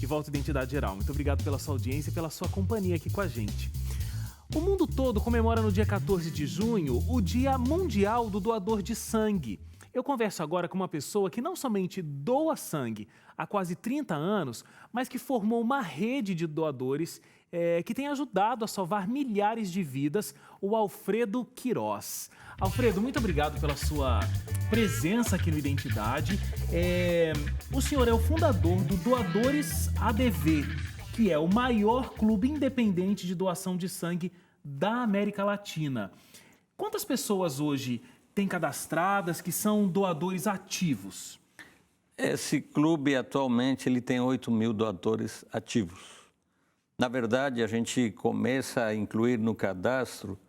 e volta à Identidade Geral. Muito obrigado pela sua audiência e pela sua companhia aqui com a gente. O mundo todo comemora no dia 14 de junho o Dia Mundial do Doador de Sangue. Eu converso agora com uma pessoa que não somente doa sangue há quase 30 anos, mas que formou uma rede de doadores que tem ajudado a salvar milhares de vidas, o Alfredo Queiroz. Alfredo, muito obrigado pela sua presença aqui no Identidade. O senhor é o fundador do Doadores ADV, que é o maior clube independente de doação de sangue da América Latina. Quantas pessoas hoje tem cadastradas que são doadores ativos? Esse clube atualmente ele tem 8.000 doadores ativos. Na verdade, a gente começa a incluir no cadastro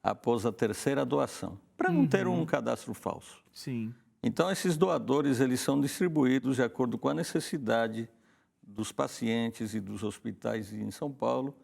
após a terceira doação, para não ter um cadastro falso. Sim. Então, esses doadores eles são distribuídos de acordo com a necessidade dos pacientes e dos hospitais em São Paulo.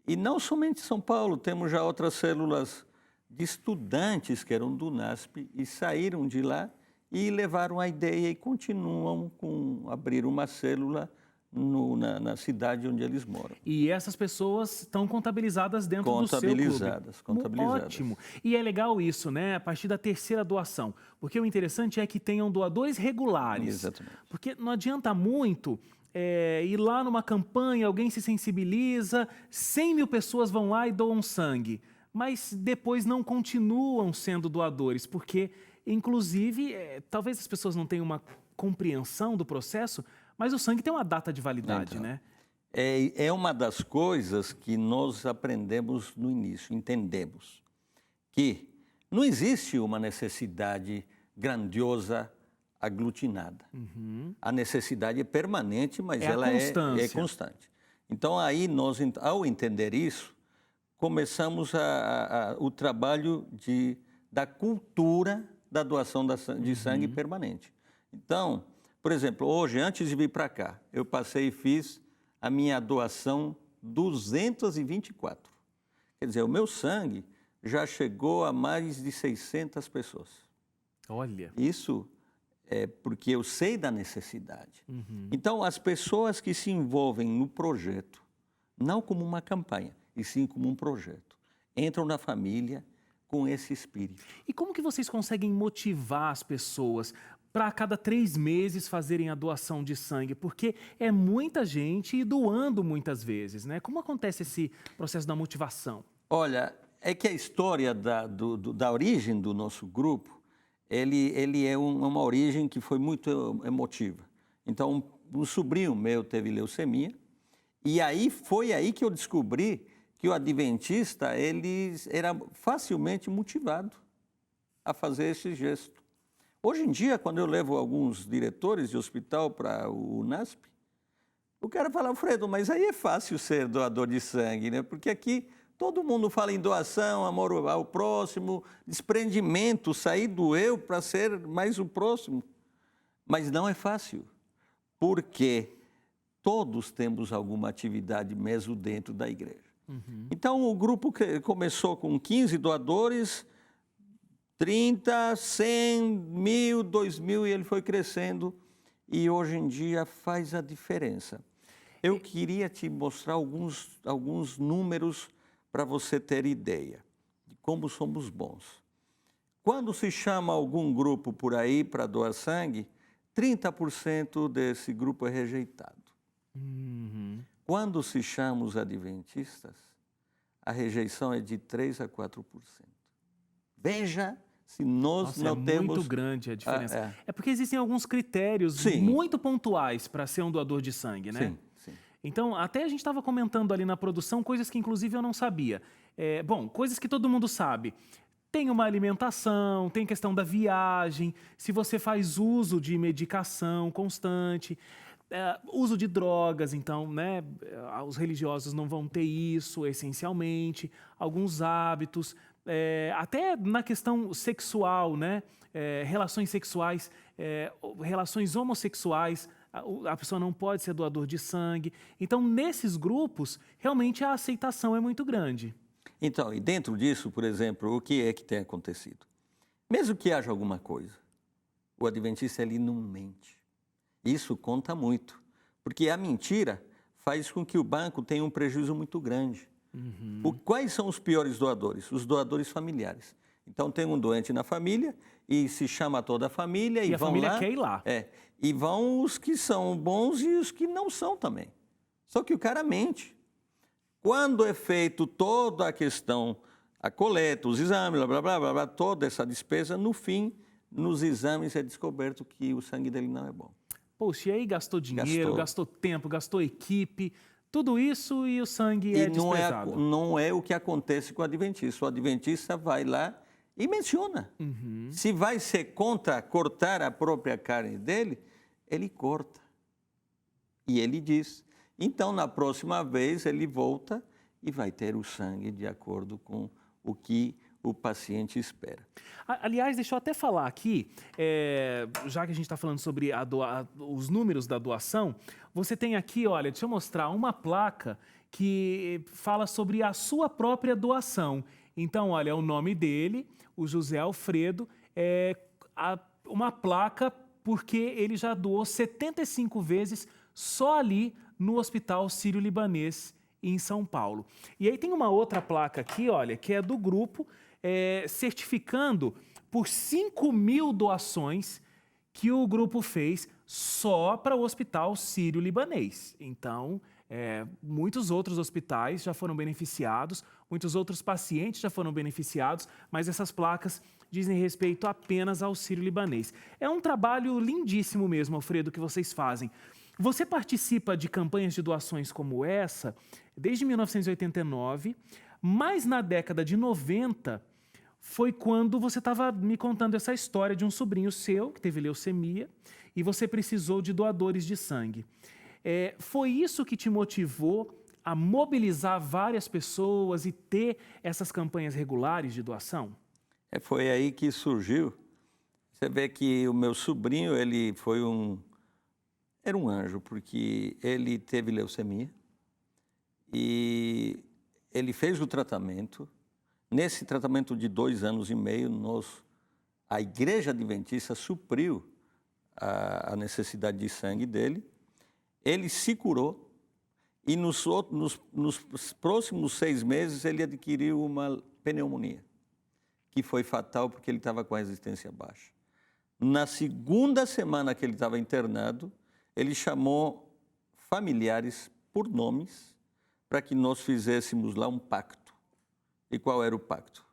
E não somente em São Paulo, temos já outras células de estudantes que eram do NASP e saíram de lá e levaram a ideia e continuam com abrir uma célula na cidade onde eles moram. E essas pessoas estão contabilizadas dentro do seu clube. Contabilizadas. Ótimo. E é legal isso, né? A partir da terceira doação. Porque o interessante é que tenham doadores regulares. Exatamente. Porque não adianta muito ir lá numa campanha, alguém se sensibiliza, 100 mil pessoas vão lá e doam sangue. Mas depois não continuam sendo doadores, porque, inclusive, talvez as pessoas não tenham uma compreensão do processo, mas o sangue tem uma data de validade, né? É uma das coisas que nós aprendemos no início, entendemos que não existe uma necessidade grandiosa aglutinada. A necessidade é permanente, mas ela é constante. Então, aí nós, ao entender isso, começamos o trabalho da cultura da doação de sangue permanente. Então, por exemplo, hoje, antes de vir para cá, eu passei e fiz a minha doação 224. Quer dizer, o meu sangue já chegou a mais de 600 pessoas. Olha. Isso é porque eu sei da necessidade. Então, as pessoas que se envolvem no projeto, não como uma campanha, e sim como um projeto, entram na família com esse espírito. E como que vocês conseguem motivar as pessoas para a cada 3 meses fazerem a doação de sangue? Porque é muita gente e doando muitas vezes, né? Como acontece esse processo da motivação? Olha, é que a história da origem do nosso grupo, ele é uma origem que foi muito emotiva. Então, um sobrinho meu teve leucemia, e aí foi aí que eu descobri que o adventista ele era facilmente motivado a fazer esse gesto. Hoje em dia, quando eu levo alguns diretores de hospital para o NASP, o cara fala, Alfredo, mas aí é fácil ser doador de sangue, né? Porque aqui todo mundo fala em doação, amor ao próximo, desprendimento, sair do eu para ser mais o próximo. Mas não é fácil, porque todos temos alguma atividade mesmo dentro da igreja. Então, o grupo começou com 15 doadores, 30, 100, 1.000, 2.000, e ele foi crescendo e hoje em dia faz a diferença. Eu queria te mostrar alguns números para você ter ideia de como somos bons. Quando se chama algum grupo por aí para doar sangue, 30% desse grupo é rejeitado. Quando se chama os adventistas, a rejeição é de 3 a 4%. Veja se nós não temos... É muito grande a diferença. É porque existem alguns critérios muito pontuais para ser um doador de sangue, né? Sim. Então, até a gente estava comentando ali na produção coisas que, inclusive, eu não sabia. Coisas que todo mundo sabe. Tem uma alimentação, tem questão da viagem, se você faz uso de medicação constante... uso de drogas, então, né, os religiosos não vão ter isso, essencialmente, alguns hábitos, até na questão sexual, né, relações sexuais, relações homossexuais, a pessoa não pode ser doador de sangue. Então, nesses grupos, realmente a aceitação é muito grande. Então, e dentro disso, por exemplo, o que é que tem acontecido? Mesmo que haja alguma coisa, o adventista ele não mente. Isso conta muito, Porque a mentira faz com que o banco tenha um prejuízo muito grande. Quais são os piores doadores? Os doadores familiares. Então, tem um doente na família e se chama toda a família e a vão família lá. quer ir lá. E vão os que são bons e os que não são também. Só que o cara mente. Quando é feito toda a questão, a coleta, os exames, blá, blá, blá, blá, blá, toda essa despesa, no fim, nos exames é descoberto que o sangue dele não é bom. Poxa, e aí gastou dinheiro, gastou tempo, gastou equipe, tudo isso e o sangue é desprezado. Não é o que acontece com o adventista. O adventista vai lá e menciona. Se vai ser contra cortar a própria carne dele, ele corta. E ele diz. Então, na próxima vez, ele volta e vai ter o sangue de acordo com o que o paciente espera. Aliás, deixa eu até falar aqui, já que a gente está falando sobre os números da doação, você tem aqui, olha, deixa eu mostrar uma placa que fala sobre a sua própria doação. Então, olha, é o nome dele, o José Alfredo, uma placa porque ele já doou 75 vezes só ali no Hospital Sírio-Libanês em São Paulo. E aí tem uma outra placa aqui, olha, que é do grupo, certificando por 5.000 doações que o grupo fez só para o Hospital Sírio-Libanês. Então, muitos outros hospitais já foram beneficiados, muitos outros pacientes já foram beneficiados, mas essas placas dizem respeito apenas ao Sírio-Libanês. É um trabalho lindíssimo mesmo, Alfredo, que vocês fazem. Você participa de campanhas de doações como essa desde 1989, mas na década de 90 foi quando você estava me contando essa história de um sobrinho seu que teve leucemia e você precisou de doadores de sangue. Foi isso que te motivou a mobilizar várias pessoas e ter essas campanhas regulares de doação? Foi aí que surgiu. Você vê que o meu sobrinho, ele era um anjo, porque ele teve leucemia e ele fez o tratamento. Nesse tratamento de 2 anos e meio, a Igreja Adventista supriu a necessidade de sangue dele. Ele se curou e nos próximos 6 meses ele adquiriu uma pneumonia, que foi fatal porque ele estava com a resistência baixa. Na segunda semana que ele estava internado, ele chamou familiares por nomes para que nós fizéssemos lá um pacto. E qual era o pacto?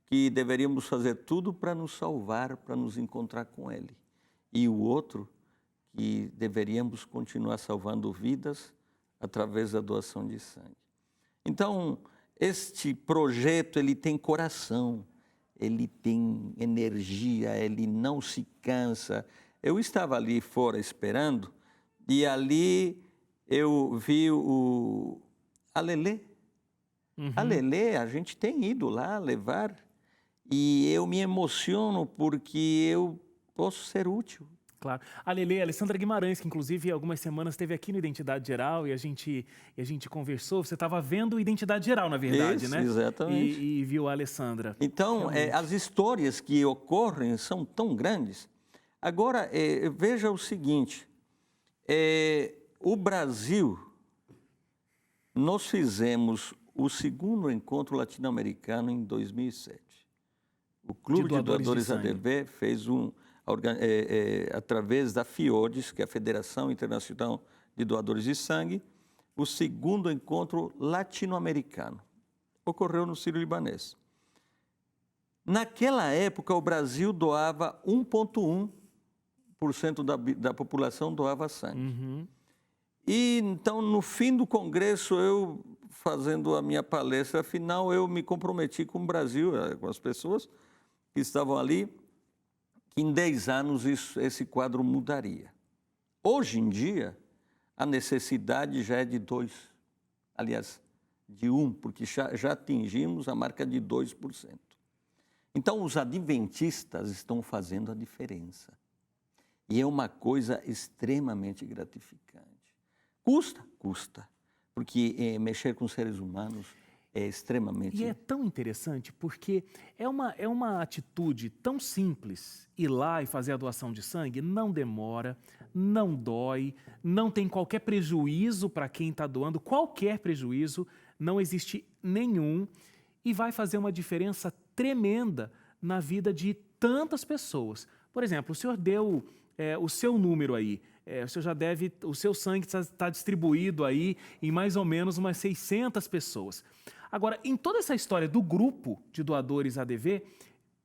Que deveríamos fazer tudo para nos salvar, para nos encontrar com ele. E o outro, que deveríamos continuar salvando vidas através da doação de sangue. Então, este projeto, ele tem coração, ele tem energia, ele não se cansa. Eu estava ali fora esperando e ali eu vi a Lelê. A Lelê, a gente tem ido lá levar e eu me emociono porque eu posso ser útil. Claro. A Lelê, a Alessandra Guimarães, que inclusive há algumas semanas esteve aqui no Identidade Geral e a gente conversou. Você estava vendo Identidade Geral, na verdade, Isso, né? Exatamente. E viu a Alessandra. Então, as histórias que ocorrem são tão grandes. Agora, veja o seguinte, o Brasil, nós fizemos o 2º encontro latino-americano em 2007. O Clube de Doadores ADV fez através da FIODES, que é a Federação Internacional de Doadores de Sangue, o 2º encontro latino-americano. Ocorreu no Sírio-Libanês. Naquela época, o Brasil doava 1,1% da população doava sangue. E então, no fim do congresso, eu fazendo a minha palestra final, eu me comprometi com o Brasil, com as pessoas que estavam ali, que em 10 anos esse quadro mudaria. Hoje em dia, a necessidade já é de 2, aliás, de 1, porque já atingimos a marca de 2%. Então, os adventistas estão fazendo a diferença. E é uma coisa extremamente gratificante. Custa, porque mexer com seres humanos é extremamente... E é tão interessante porque é uma atitude tão simples. Ir lá e fazer a doação de sangue não demora, não dói, não tem qualquer prejuízo para quem está doando, qualquer prejuízo, não existe nenhum, e vai fazer uma diferença tremenda na vida de tantas pessoas. Por exemplo, o senhor deu o seu número aí, o senhor já deve, o seu sangue está distribuído aí em mais ou menos umas 600 pessoas. Agora, em toda essa história do grupo de doadores ADV,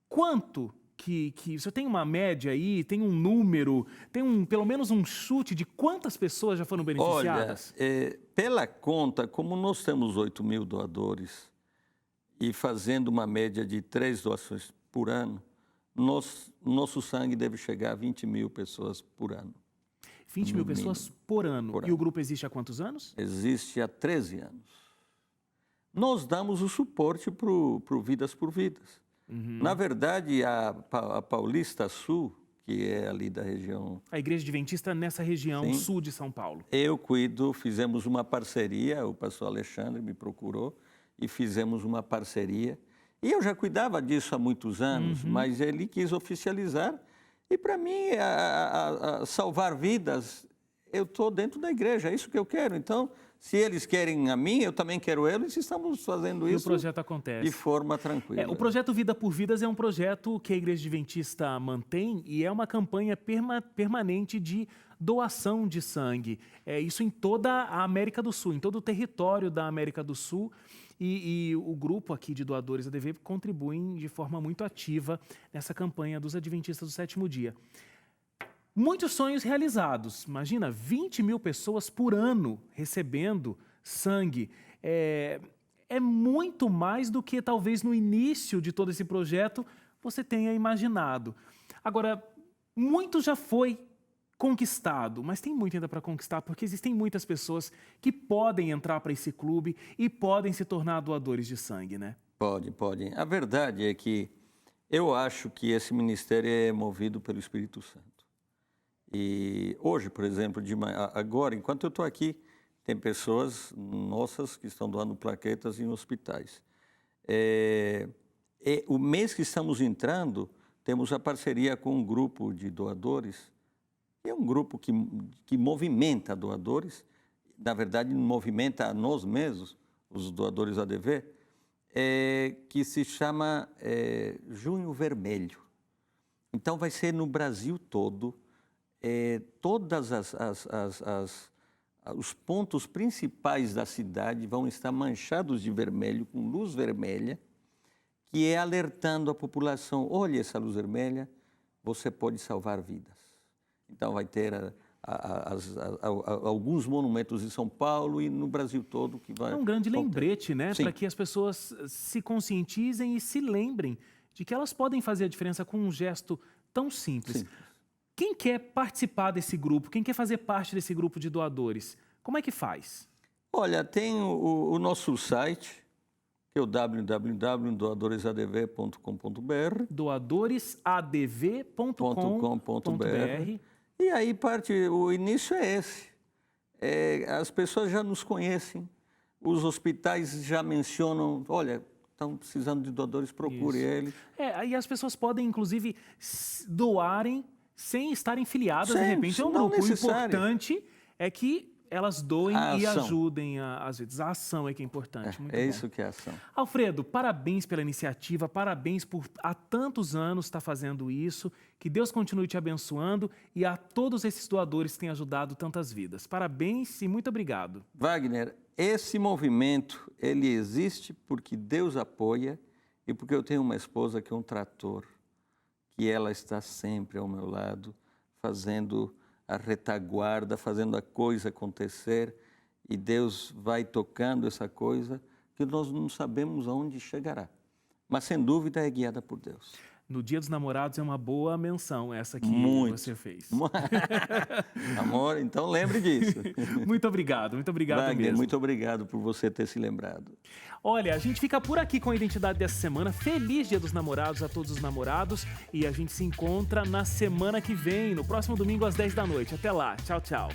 quanto que o senhor tem uma média aí, tem um número, tem pelo menos um chute de quantas pessoas já foram beneficiadas? Olha, pela conta, como nós temos 8.000 doadores e fazendo uma média de 3 doações por ano, nosso sangue deve chegar a 20.000 pessoas por ano. 20.000 pessoas por ano. E o grupo existe há quantos anos? Existe há 13 anos. Nós damos o suporte para o Vidas por Vidas. Na verdade, a Paulista Sul, que é ali da região... A Igreja Adventista nessa região sul de São Paulo. Eu cuido, fizemos uma parceria, o pastor Alexandre me procurou e fizemos uma parceria. E eu já cuidava disso há muitos anos, mas ele quis oficializar. E para mim, salvar vidas, eu estou dentro da igreja, é isso que eu quero. Então, se eles querem a mim, eu também quero eles, e estamos fazendo isso. E o projeto acontece. De forma tranquila. O projeto Vida por Vidas é um projeto que a Igreja Adventista mantém e é uma campanha permanente de doação de sangue. Isso em toda a América do Sul, em todo o território da América do Sul. E o grupo aqui de doadores ADV contribuem de forma muito ativa nessa campanha dos Adventistas do Sétimo Dia. Muitos sonhos realizados. Imagina, 20.000 pessoas por ano recebendo sangue. É muito mais do que talvez no início de todo esse projeto você tenha imaginado. Agora, muito já foi conquistado, mas tem muito ainda para conquistar, porque existem muitas pessoas que podem entrar para esse clube e podem se tornar doadores de sangue, né? Podem. A verdade é que eu acho que esse ministério é movido pelo Espírito Santo. E hoje, por exemplo, agora, enquanto eu estou aqui, tem pessoas nossas que estão doando plaquetas em hospitais. O mês que estamos entrando, temos a parceria com um grupo de doadores. É um grupo que movimenta doadores, na verdade, movimenta a nós mesmos, os doadores ADV, que se chama Junho Vermelho. Então, vai ser no Brasil todo, todas os pontos principais da cidade vão estar manchados de vermelho, com luz vermelha, que é alertando a população, olha essa luz vermelha, você pode salvar vidas. Então, vai ter alguns monumentos em São Paulo e no Brasil todo. Que vai... É um grande lembrete, né? Para que as pessoas se conscientizem e se lembrem de que elas podem fazer a diferença com um gesto tão simples. Quem quer participar desse grupo, quem quer fazer parte desse grupo de doadores, como é que faz? Olha, tem o nosso site, que é o www.doadoresadv.com.br. Doadoresadv.com.br. E aí o início é esse. As pessoas já nos conhecem, os hospitais já mencionam, olha, estão precisando de doadores, procure eles. Aí as pessoas podem, inclusive, doarem sem estarem filiadas, de repente, é um grupo. O importante é que elas doem e ajudem às vezes. A ação é que é importante. Muito bom. Isso que é a ação. Alfredo, parabéns pela iniciativa, parabéns por há tantos anos estar fazendo isso, que Deus continue te abençoando e a todos esses doadores que têm ajudado tantas vidas. Parabéns e muito obrigado. Wagner, esse movimento, ele existe porque Deus apoia e porque eu tenho uma esposa que é um trator, que ela está sempre ao meu lado, fazendo a retaguarda, fazendo a coisa acontecer, e Deus vai tocando essa coisa que nós não sabemos aonde chegará. Mas, sem dúvida, é guiada por Deus. No Dia dos Namorados é uma boa menção essa que você fez. Amor, então lembre disso. Muito obrigado Wagner, mesmo. Muito obrigado por você ter se lembrado. Olha, a gente fica por aqui com a identidade dessa semana. Feliz Dia dos Namorados a todos os namorados e a gente se encontra na semana que vem, no próximo domingo às 10 da noite. Até lá, tchau, tchau.